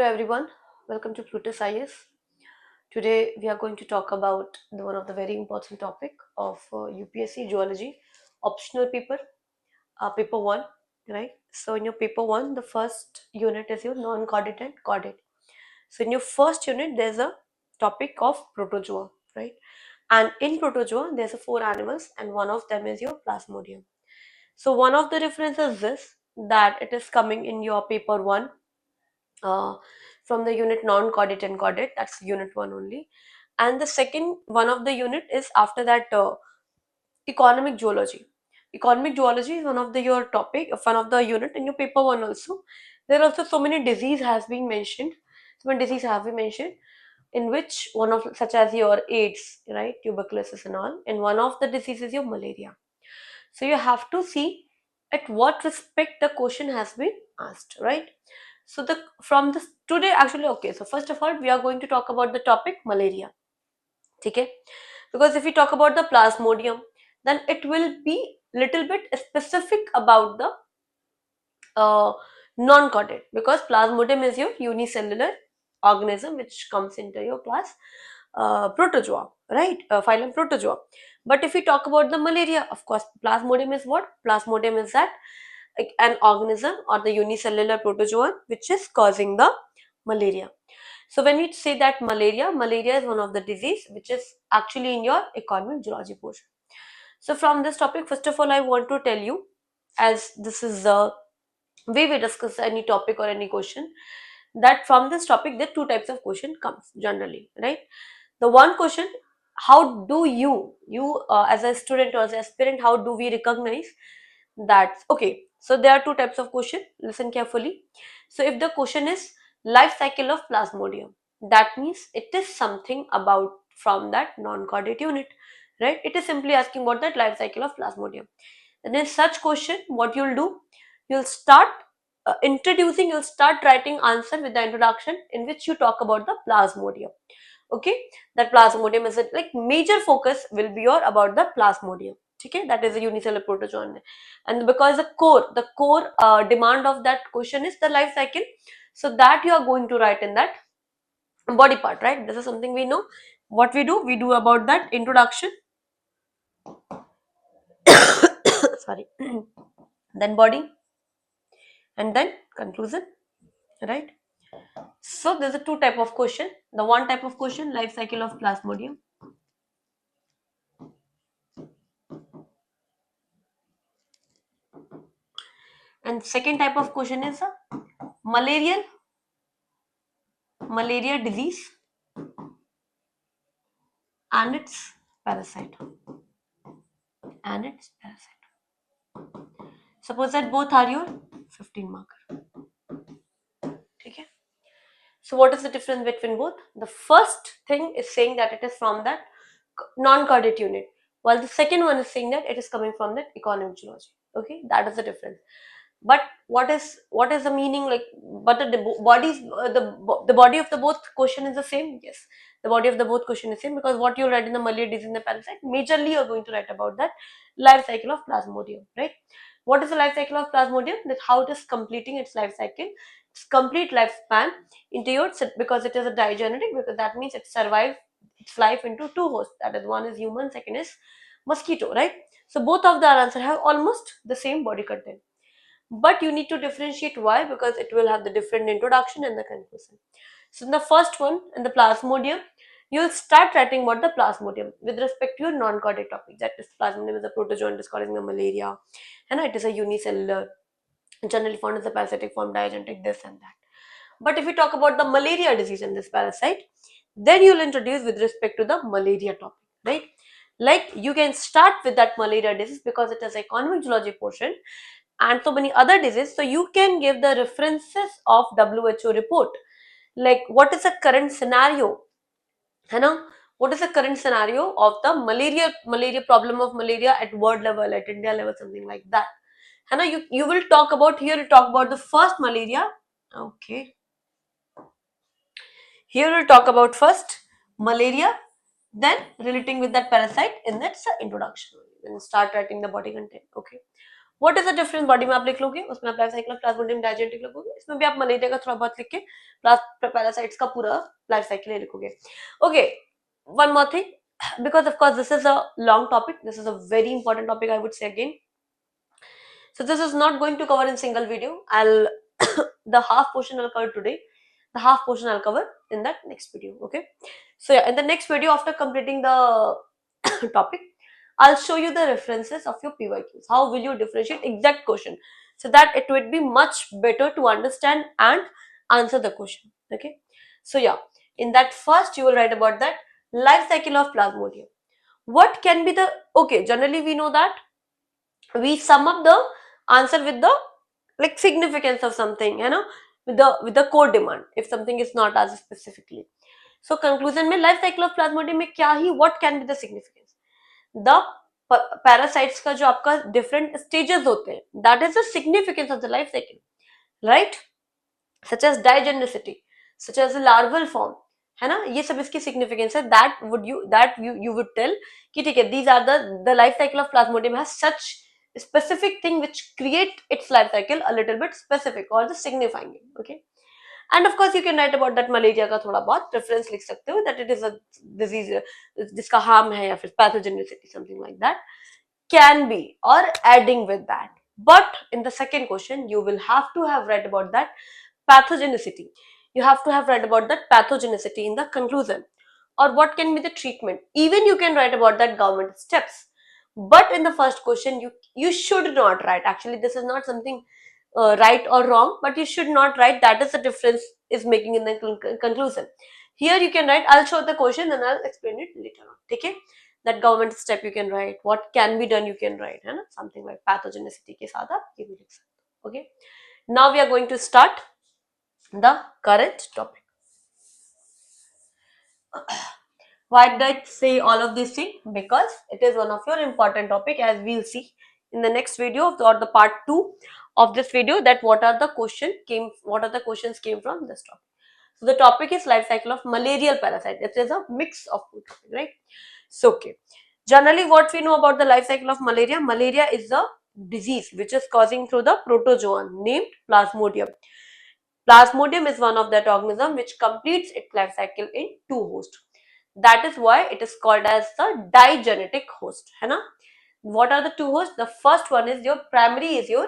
everyone, welcome to Plutus IS. Today we are going to talk about one of the very important topic of UPSC Geology optional paper, paper 1, right? So in your paper 1, the first unit is your non-chordate and chordate. So in your first unit, there's a topic of protozoa, right? And in protozoa, there's a 4 animals and one of them is your plasmodium. So one of the differences is this, that it is coming in your paper 1 uh, from the unit non-chordate and chordate, that's unit 1 only. And the second one of the unit is after that economic zoology. Economic zoology is one of the your topic, one of the unit in your paper 1 also. There are also so many disease has been mentioned, so many disease have been mentioned, in which one of such as your AIDS, right, tuberculosis and all, and one of the diseases is your malaria. So you have to see at what respect the question has been asked, right? So the from this today actually, okay, so first of all we are going to talk about the topic malaria. Okay, because if we talk about the plasmodium, then it will be little bit specific about the uh, non-chordate, because plasmodium is your unicellular organism which comes into your class protozoa, right? Phylum protozoa. But if we talk about the malaria, of course, plasmodium is what? Plasmodium is that like an organism or the unicellular protozoan which is causing the malaria. So when we say that malaria is one of the disease which is actually in your economic zoology portion. So from this topic, first of all, I want to tell you, as this is the way we discuss any topic or any question, that from this topic there are two types of question comes generally, right? The one question, how do you as a student or as an aspirant, how do we recognize that? Okay, so there are two types of question, listen carefully. So if the question is life cycle of plasmodium, that means it is something about from that non-chordate unit, right? It is simply asking about that life cycle of plasmodium. And in such question, what you'll do, you'll start you'll start writing answer with the introduction in which you talk about the plasmodium. Okay, that plasmodium is like major focus will be your about the plasmodium. Okay, that is a unicellular protozoan, and because the core demand of that question is the life cycle, so that you are going to write in that body part, right? This is something we know. What we do about that introduction, sorry, then body, and then conclusion, right? So there's a two type of question. The one type of question, life cycle of plasmodium, and second type of question is a malarial malaria disease and its parasite and its parasite. Suppose that both are your 15 marker. Okay. So what is the difference between both? The first thing is saying that it is from that non-chordate unit, while the second one is saying that it is coming from that economic zoology. Okay, that is the difference. But what is the meaning, like, but the bodies the body of the both question is the same. Yes, the body of the both question is same, because what you write in the malaria disease in the parasite, majorly you are going to write about that life cycle of plasmodium, right? What is the life cycle of plasmodium? That how it is completing its life cycle, its complete lifespan into your, because it is a digenetic, because that means it survives its life into two hosts, that is one is human, second is mosquito, right? So both of the answer have almost the same body content, but you need to differentiate. Why? Because it will have the different introduction and the conclusion. So in the first one, in the plasmodium, you'll start writing about the plasmodium with respect to your non-chordate topic, that is plasmodium is a protozoan, it is causing the malaria, and it is a unicellular, generally found as a parasitic form, diagenetic, this and that. But if we talk about the malaria disease in this parasite, then you'll introduce with respect to the malaria topic, right? Like you can start with that malaria disease because it is economic zoology portion, and so many other diseases. So you can give the references of WHO report, like what is the current scenario, you know, what is the current scenario of the malaria problem of malaria at world level, at India level, something like that. You know, you will talk about, here you talk about the first malaria. Okay, here we'll talk about first malaria, then relating with that parasite in that introduction. Then start writing the body content. Okay. What is the difference, body में आप लिख लोगे, उसमें आप life cycle of Plasmodium डायजेनेटिक लिखोगे, इसमें भी आप मलेरिया का थोड़ा बहुत लिख के पैरासाइट्स का पूरा लाइफ साइकिल लिखोगे. Okay, one more thing, because of course this is a long topic, this is a very important topic, I would say again. So this is not going to cover in single video. I'll the half portion I'll cover today. The half portion I'll cover in that next video. Okay. So yeah, in the next video after completing the topic, I'll show you the references of your PYQs. How will you differentiate exact question so that it would be much better to understand and answer the question. Okay. So yeah, in that first you will write about that life cycle of Plasmodium. What can be the, okay, generally we know that we sum up the answer with the like significance of something, with the core demand if something is not asked specifically. So conclusion में life cycle of plasmodium में क्या ही, what can be the significance, the parasites का जो आपका different stages होते हैं, that is the significance of the life cycle, right? Such as digenicity, such as the larval form, है ना, ये सब इसकी significance है. that you would tell कि ठीक है, these are the life cycle of plasmodium has such specific thing which create its life cycle a little bit specific or the signifying it. Okay, and of course you can write about that malaria का थोड़ा बहुत reference लिख सकते हो, that it is a disease जिसका harm है या फिर pathogenicity something like that can be, or adding with that. But in the second question you will have to have read about that pathogenicity. You have to have read about that pathogenicity in the conclusion, or what can be the treatment. Even you can write about that government steps. But in the first question, you should not write. Actually, this is not something right or wrong, but you should not write. That is the difference is making in the conclusion. Here you can write. I'll show the question and I'll explain it later on. Okay? That government step you can write. What can be done you can write. है ना? Something like pathogenicity के साथ आप ये भी लिख सकते हो. Okay? Now we are going to start the current topic. Why did I say all of these things? Because it is one of your important topic, as we'll see in the next video or the part 2 of this video, that what are the questions came from this topic. So the topic is life cycle of malarial parasite. It is a mix of two topics, right? So okay. Generally, what we know about the life cycle of malaria? Malaria is a disease which is causing through the protozoan named Plasmodium. Plasmodium is one of that organism which completes its life cycle in two hosts. That is why it is called as the digenetic host. है ना? What are the two hosts? The first one is your primary is your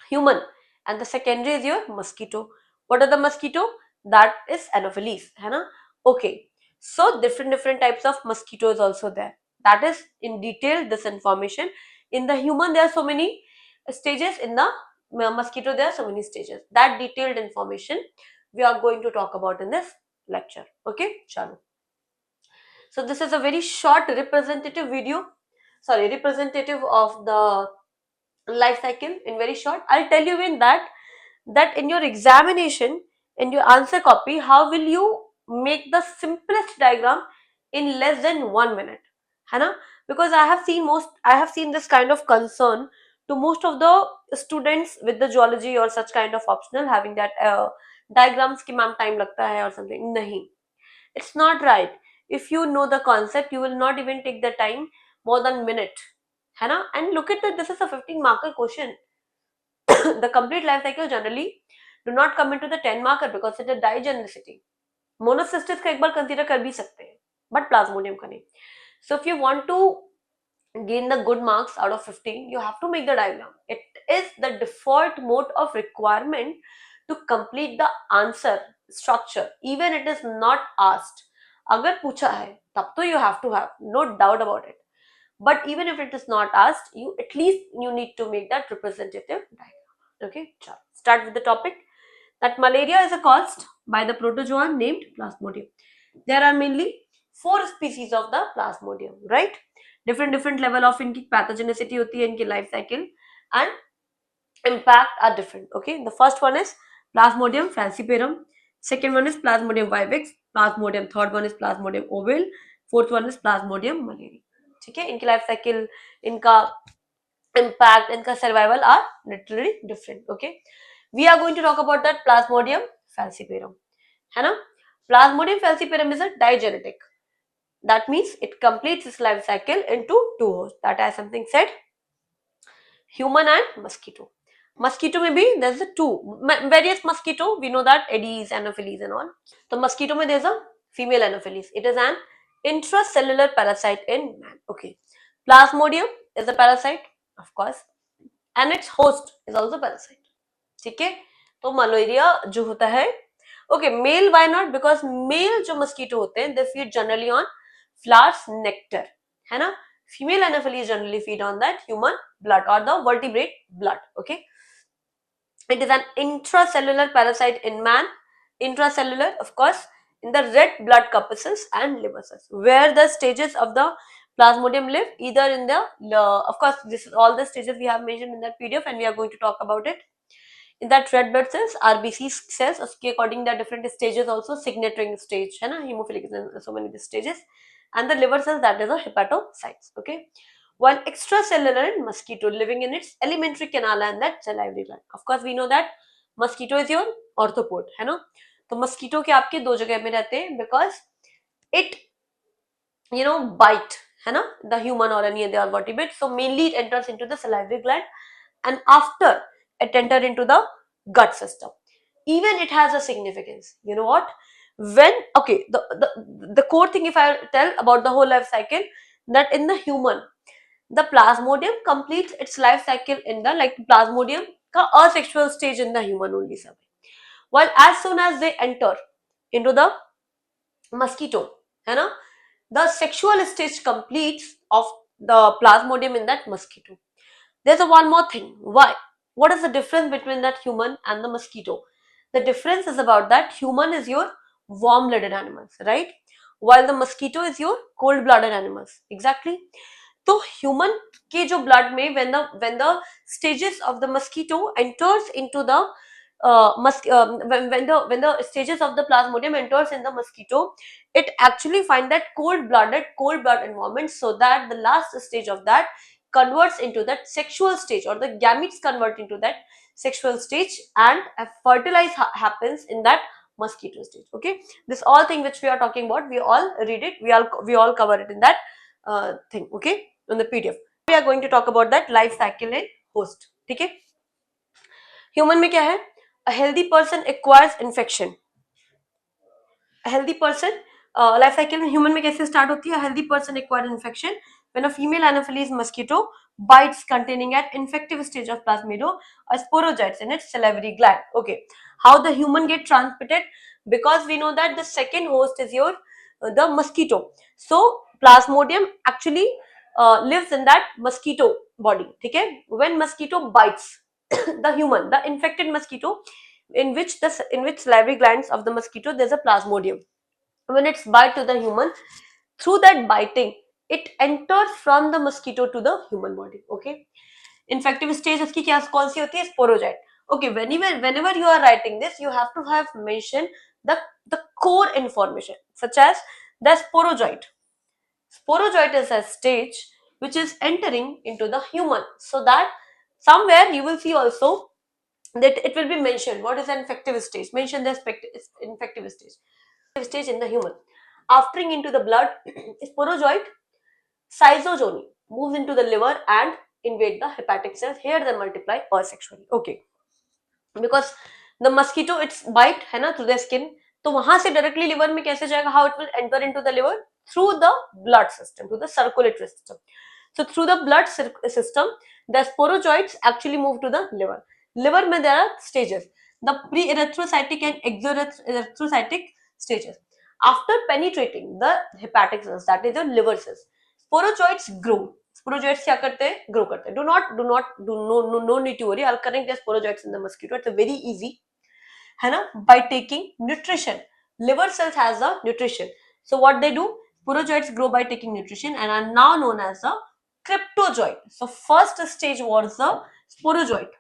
human and the secondary is your mosquito. What are the mosquito? That is Anopheles. है ना? Okay. So different types of mosquitoes also there. That is in detail this information. In the human there are so many stages. In the mosquito there are so many stages. That detailed information we are going to talk about in this lecture. Okay, chalo. So this is a very short representative video, representative of the life cycle in very short. I'll tell you in that in your examination, in your answer copy, how will you make the simplest diagram in less than 1 minute, है ना? Because I have seen this kind of concern to most of the students with the geology or such kind of optional having that diagrams ki ma'am time lagta hai or something. Nahi, it's not right. If you know the concept, you will not even take the time more than minute, है ना? And look at it, this is a 15 marker question. The complete life cycle generally do not come into the 10 marker because it's a digenicity. Monocystis का एक बार consider कर भी सकते हैं, but plasmodium का नहीं. So if you want to gain the good marks out of 15, you have to make the diagram. It is the default mode of requirement to complete the answer structure, even it is not asked. अगर पूछा है तब तो you have to have, no doubt about it. But even if it is not asked, you at least you need to make that representative diagram. Okay, start with the topic. That malaria is caused by the protozoan named Plasmodium. There are mainly 4 species of the Plasmodium, right? Different level of इनकी pathogenicity होती है, इनकी life cycle and impact are different. Okay, the first one is Plasmodium falciparum, second one is Plasmodium vivax, Plasmodium, third one is Plasmodium ovale, fourth one is Plasmodium malariae. ठीक है, इनकी life cycle, इनका impact, इनका survival are literally different. Okay, we are going to talk about that Plasmodium falciparum, है ना? Plasmodium falciparum is a digenetic. That means it completes its life cycle into two hosts. That I something said. human and mosquito. Mosquito में भी there's a two various mosquito, we know that Aedes, Anopheles and all. तो mosquito में there's a female Anopheles. It is an intracellular parasite in man. Okay. Plasmodium is a parasite, of course, and its host is also parasite. ठीक है, तो malaria जो होता है, okay, male why not, because male जो mosquito होते हैं they feed generally on flowers nectar, है ना. Female Anopheles generally feed on that human blood और the vertebrate blood. Okay, it is an intracellular parasite in man. Intracellular, of course, in the red blood corpuscles and liver cells, where the stages of the plasmodium live, either in the of course, this is all the stages we have mentioned in that PDF, and we are going to talk about it. In that red blood cells, RBC cells, उसके according the different stages also, signatoring stage है ना, hemophilic, so many stages, and the liver cells, that is a hepatocytes. Okay, while extracellular in mosquito living in its alimentary canal and that salivary gland. Of course, we know that mosquito is your orthopod, है ना. तो mosquito के आपके दो जगह में रहते हैं, because it bite, है ना, the human or any other vertebrate. So mainly it enters into the salivary gland, and after it enter into the gut system. Even it has a significance. You know what? When, okay, the core thing, if I tell about the whole life cycle, that in the human, the plasmodium completes its life cycle in the, like, plasmodium ka asexual stage in the human only sab. While as soon as they enter into the mosquito, है ना, the sexual stage completes of the plasmodium in that mosquito. There's a one more thing. Why? What is the difference between that human and the mosquito? The difference is about that human is your warm-blooded animals, right? While the mosquito is your cold-blooded animals. Exactly. तो human के जो blood में when the stages of the mosquito enters into the when the stages of the plasmodium enters in the mosquito, it actually find that cold blood environment, so that the last stage of that converts into that sexual stage, or the gametes convert into that sexual stage, and a fertilize happens in that mosquito stage. Okay, this all thing which we are talking about, we all read it, we all cover it in that thing. Okay, on the PDF we are going to talk about that life cycle in host. ठीक है, human में क्या है, a healthy person acquires infection. A healthy person, life cycle in human में कैसे start होती है, a healthy person acquires infection when a female Anopheles mosquito bites containing an infective stage of plasmido or sporozoites in its salivary gland. Okay, how the human get transmitted? Because we know that the second host is your the mosquito. So plasmodium actually lives in that mosquito body. ठीक है, when mosquito bites the human, the infected mosquito, in which salivary glands of the mosquito there's a plasmodium. When it's bite to the human, through that biting, it enters from the mosquito to the human body. Okay, infective stage उसकी क्या कौन सी होती है, sporozoite. Okay, whenever you are writing this, you have to have mentioned the core information, such as the sporozoite. Sporozoite is a stage which is entering into the human, so that somewhere you will see also that it will be mentioned what is an infective stage. Mention the infective stage in the human. Aftering into the blood, sporozoite schizogony moves into the liver and invade the hepatic cells. Here they multiply asexually. Okay, because the mosquito it's bite है ना through the skin, तो वहां से directly liver में कैसे जाएगा? How it will enter into the liver? Through the blood system, through the circulatory system. So through the blood system, the sporozoites actually move to the liver. Liver में there are stages, the pre-erythrocytic and exoerythrocytic stages. After penetrating the hepatic cells, that is the liver cells, sporozoites grow. Sporozoites क्या करते हैं? Grow करते हैं. No need to worry. I'll connect the sporozoites in the mosquito. It's very easy, है ना? By taking nutrition. Liver cells has the nutrition. So what they do? Sporozoites grow by taking nutrition and are now known as the cryptozoite. So first stage was the sporozoite.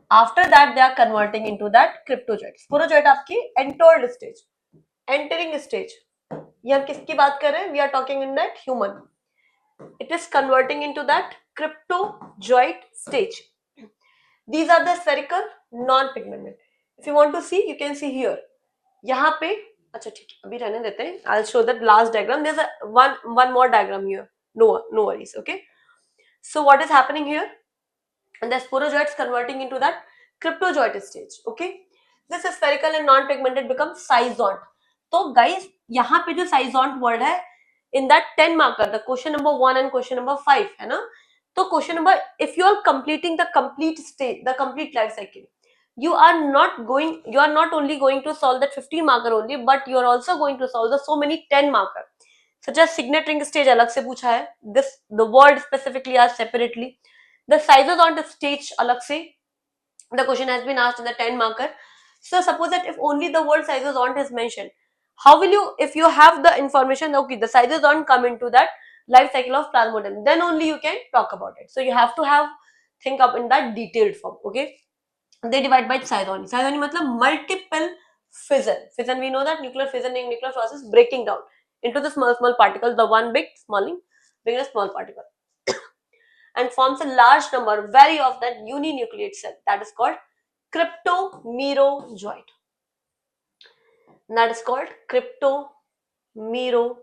After that, they are converting into that cryptozoite. Sporozoite आपकी entered stage, entering stage. ये हम किसकी बात कर रहे हैं? We are talking in that human. It is converting into that cryptozoite stage. These are the spherical non-pigmented. If you want to see, you can see here. यहाँ पे, अच्छा ठीक है, अभी रहने देते हैं. I'll show that last diagram. There's a one more diagram here. No worries. Okay. So what is happening here? And the sporozoites converting into that cryptozoite stage. Okay, this spherical and non-pigmented becomes sizont. तो guys यहाँ पे जो sizont word है, in that 10 marker, the question number 1 and question number 5 है ना, तो question number, if you are completing the complete stage, the complete life cycle, you are not only going to solve that 15 marker only, but you are also going to solve the so many 10 marker, such as signet ring stage अलग से पूछा है, this the word specifically asked separately, the sizes on the stage alag se, the question has been asked in the 10 marker. So suppose that if only the word sizes on is mentioned, how will you, if you have the information, okay, the sizes on come into that life cycle of plasmodium, then only you can talk about it. So you have to have think up in that detailed form. Okay, they divide by sizoni. Sizoni matlab multiple fission. Fission, we know that nuclear fission and nuclear process breaking down into the small particles, the one big smalling, big and small particle, and forms a large number, very of that uninucleate cell, that is called cryptomerozoite. That is called cryptomerozoite.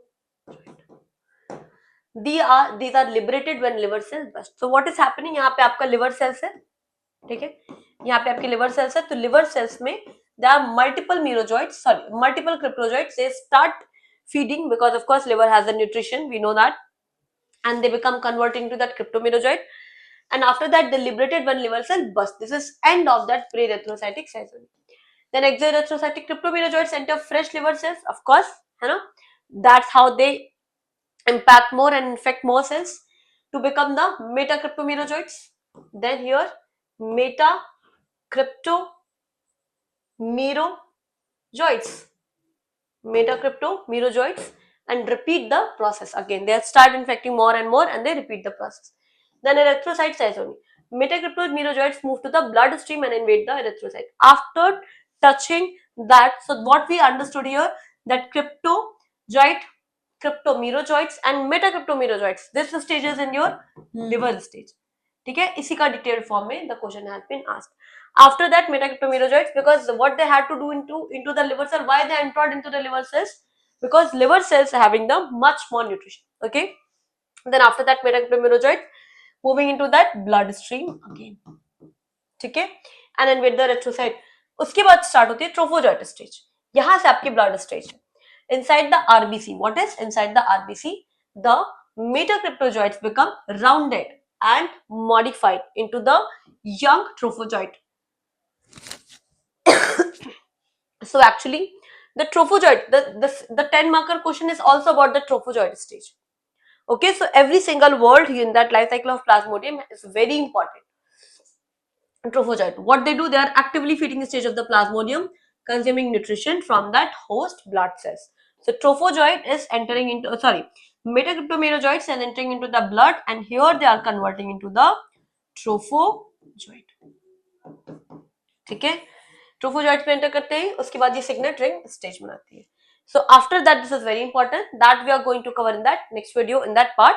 These are liberated when liver cells burst. So what is happening? यहाँ पे आपका liver cells है, ठीक है, यहाँ पे आपके liver cells है, तो liver cells में there are multiple cryptozoites. They start feeding because of course liver has a nutrition, we know that, and they become converted into that cryptomerozoite. And after that, they liberated one liver cell burst. This is end of that pre-erythrocytic cycle. Then exoerythrocytic cryptomerozoites enter fresh liver cells, of course, you know, that's how they impact more and infect more cells to become the metacryptomerozoites. Then here, metacryptomerozoites, and repeat the process again. They start infecting more and more, and they repeat the process. Then erythrocyte cytosine. Metacryptomerozoites move to the bloodstream and invade the erythrocyte. After touching that, so what we understood here, that cryptomerozoites and metacryptomerozoites, this stage is in your liver stage. ठीक है, इसी का detailed form में the question has been asked. After that, metacryptomerozoites, because what they had to do into the liver cell, why they entered into the liver cells? Because liver cells are having the much more nutrition. Okay, then after that, metacryptomerozoites moving into that bloodstream again. ठीक है, and then with the erythrocyte, उसके बाद start होती है trophozoite stage. यहाँ से आपकी blood stage है. Inside the RBC, what is inside the RBC? The metacryptozoites become rounded and modified into the young trophozoite. So actually, the trophozoite, the 10 marker question is also about the trophozoite stage. Okay, so every single word in that life cycle of Plasmodium is very important. Trophozoite, what they do, they are actively feeding the stage of the Plasmodium, consuming nutrition from that host blood cells. So trophozoite is entering into, metacryptomerozoites are entering into the blood, and here they are converting into the trophozoite. ठीक है, trophozoite पे enter करते हैं, उसके बाद ये signet ring stage बनाती है. So after that, this is very important that we are going to cover in that next video in that part.